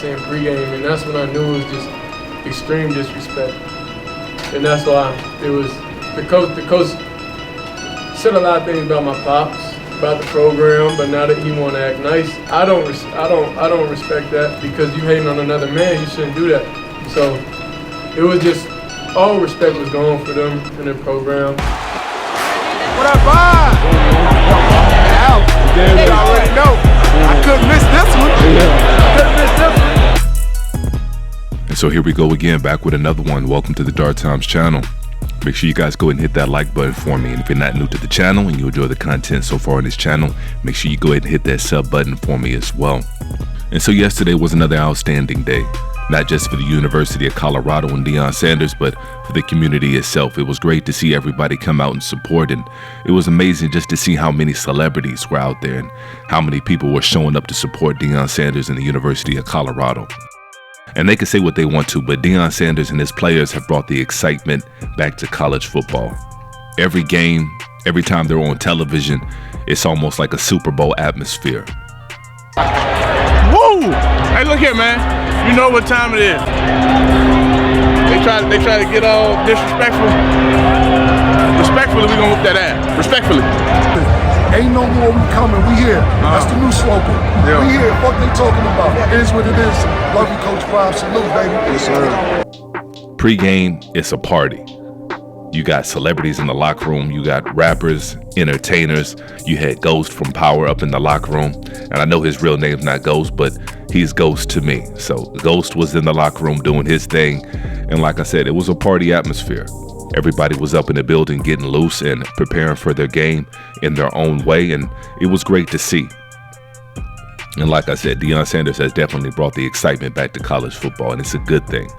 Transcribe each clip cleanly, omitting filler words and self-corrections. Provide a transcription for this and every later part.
saying pregame, and that's when I knew it was just extreme disrespect. And that's why it was the coach said a lot of things about my pops, about the program, but now that he want to act nice, I don't respect that, because you hating on another man, you shouldn't do that. So it was just, all respect was gone for them and their program. What up, Bob? Out. They already know. I couldn't miss this one. And so here we go again, back with another one. Welcome to the Dart Times channel. Make sure you guys go ahead and hit that like button for me. And if you're not new to the channel and you enjoy the content so far on this channel, make sure you go ahead and hit that sub button for me as well. And so yesterday was another outstanding day, not just for the University of Colorado and Deion Sanders, but for the community itself. It was great to see everybody come out and support, and it was amazing just to see how many celebrities were out there and how many people were showing up to support Deion Sanders and the University of Colorado. And they can say what they want to, but Deion Sanders and his players have brought the excitement back to college football. Every game, every time they're on television, it's almost like a Super Bowl atmosphere. Woo! Hey, look here, man. You know what time it is. They try to get all disrespectful. Respectfully, we gonna whoop that ass. Respectfully. Ain't no more, we coming, we here. That's the new slogan. Yeah. We here, what they talking about. It is what it is. Love you, Coach Bob. Salute, baby. Yes, sir. Pre-game, it's a party. You got celebrities in the locker room. You got rappers, entertainers. You had Ghost from Power up in the locker room. And I know his real name's not Ghost, but he's Ghost to me. So Ghost was in the locker room doing his thing. And like I said, it was a party atmosphere. Everybody was up in the building getting loose and preparing for their game in their own way, and it was great to see. And like I said, Deion Sanders has definitely brought the excitement back to college football, and it's a good thing.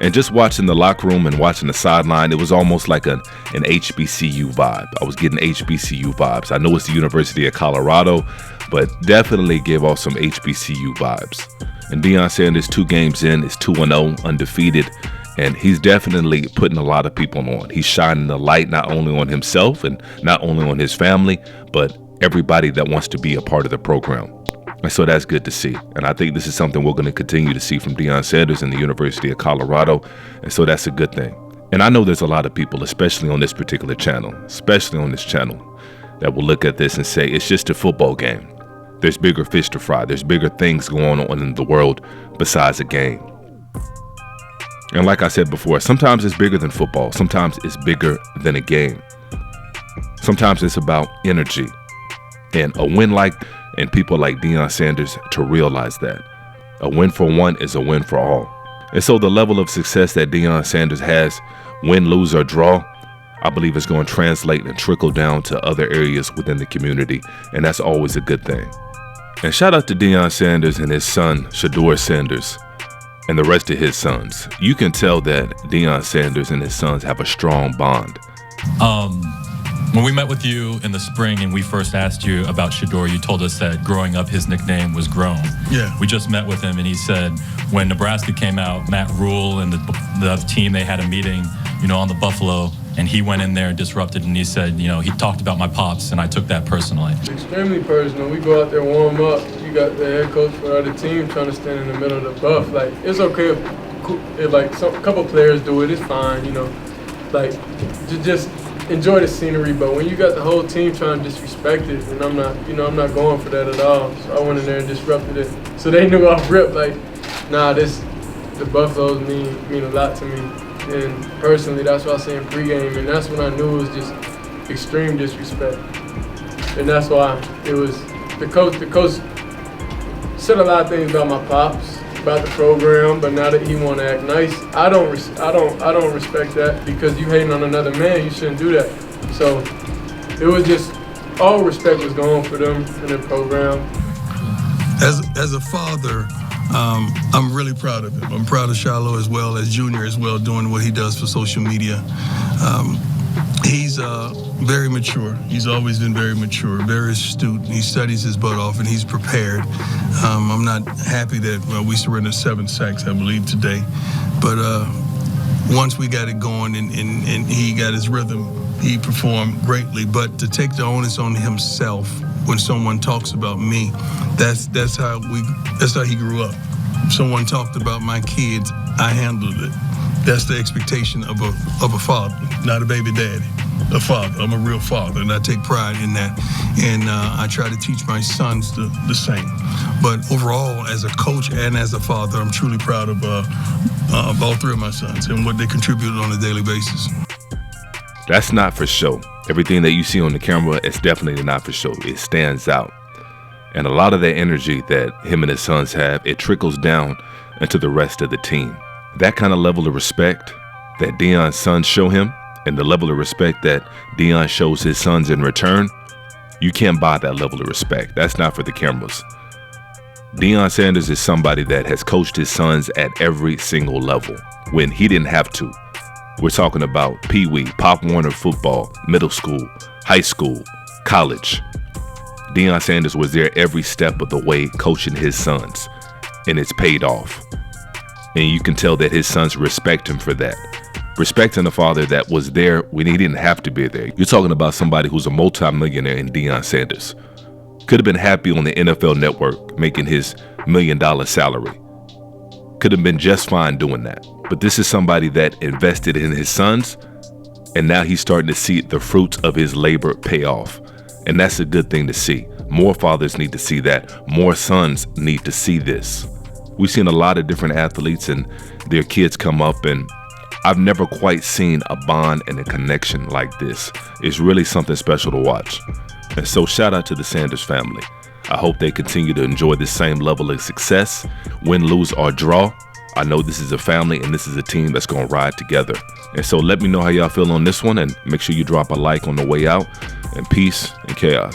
And just watching the locker room and watching the sideline, it was almost like an HBCU vibe. I was getting HBCU vibes. I know it's the University of Colorado, but definitely gave off some HBCU vibes. And Deion Sanders, 2 games in, is 2-0, undefeated. And he's definitely putting a lot of people on. He's shining the light not only on himself and not only on his family, but everybody that wants to be a part of the program. And so that's good to see. And I think this is something we're going to continue to see from Deion Sanders and the University of Colorado. And so that's a good thing. And I know there's a lot of people, especially on this particular channel, that will look at this and say, it's just a football game. There's bigger fish to fry. There's bigger things going on in the world besides a game. And like I said before, sometimes it's bigger than football. Sometimes it's bigger than a game. Sometimes it's about energy. And a win and people like Deion Sanders to realize that. A win for one is a win for all. And so the level of success that Deion Sanders has, win, lose, or draw, I believe is going to translate and trickle down to other areas within the community. And that's always a good thing. And shout out to Deion Sanders and his son, Shilo Sanders, and the rest of his sons. You can tell that Deion Sanders and his sons have a strong bond. When we met with you in the spring and we first asked you about Shador, you told us that growing up his nickname was Grown. Yeah. We just met with him and he said when Nebraska came out, Matt Rule and the team, they had a meeting, on the Buffalo, and he went in there and disrupted, and he said, he talked about my pops and I took that personally. Extremely personal. We go out there, warm up. You got the head coach for the other team trying to stand in the middle of the buff. Like, it's okay if like a couple players do it, it's fine, Like, just enjoy the scenery, but when you got the whole team trying to disrespect it, and I'm not going for that at all. So I went in there and disrupted it. So they knew off rip, like, nah, the Buffaloes mean a lot to me. And personally, that's why I was saying pregame, and that's when I knew it was just extreme disrespect. And that's why it was the coach said a lot of things about my pops, about the program, but now that he want to act nice, I don't respect that, because you hating on another man, you shouldn't do that. So it was just, all respect was gone for them and their program. As a father, I'm really proud of him. I'm proud of Shilo as well, as Junior as well, doing what he does for social media. He's very mature. He's always been very mature, very astute. He studies his butt off, and he's prepared. I'm not happy that we surrendered 7 sacks, I believe, today. But once we got it going and he got his rhythm, he performed greatly. But to take the onus on himself when someone talks about me, that's how he grew up. someone talked about my kids, I handled it. That's the expectation of a father, not a baby daddy. A father. I'm a real father, and I take pride in that. And I try to teach my sons the same. But overall, as a coach and as a father, I'm truly proud of all three of my sons and what they contributed on a daily basis. That's not for show. Everything that you see on the camera is definitely not for show. It stands out. And a lot of that energy that him and his sons have, it trickles down into the rest of the team. That kind of level of respect that Deion's sons show him, and the level of respect that Deion shows his sons in return, you can't buy that level of respect. That's not for the cameras. Deion Sanders is somebody that has coached his sons at every single level when he didn't have to. We're talking about Pee Wee, Pop Warner football, middle school, high school, college. Deion Sanders was there every step of the way coaching his sons, and it's paid off. And you can tell that his sons respect him for that. Respecting a father that was there when he didn't have to be there. You're talking about somebody who's a multi-millionaire in Deion Sanders. Could have been happy on the NFL Network making his $1 million salary. Could have been just fine doing that. But this is somebody that invested in his sons, and now he's starting to see the fruits of his labor pay off. And that's a good thing to see. More fathers need to see that. More sons need to see this. We've seen a lot of different athletes and their kids come up, and I've never quite seen a bond and a connection like this. It's really something special to watch. And so shout out to the Sanders family. I hope they continue to enjoy the same level of success, win, lose, or draw. I know this is a family and this is a team that's going to ride together. And so let me know how y'all feel on this one, and make sure you drop a like on the way out. And peace and chaos.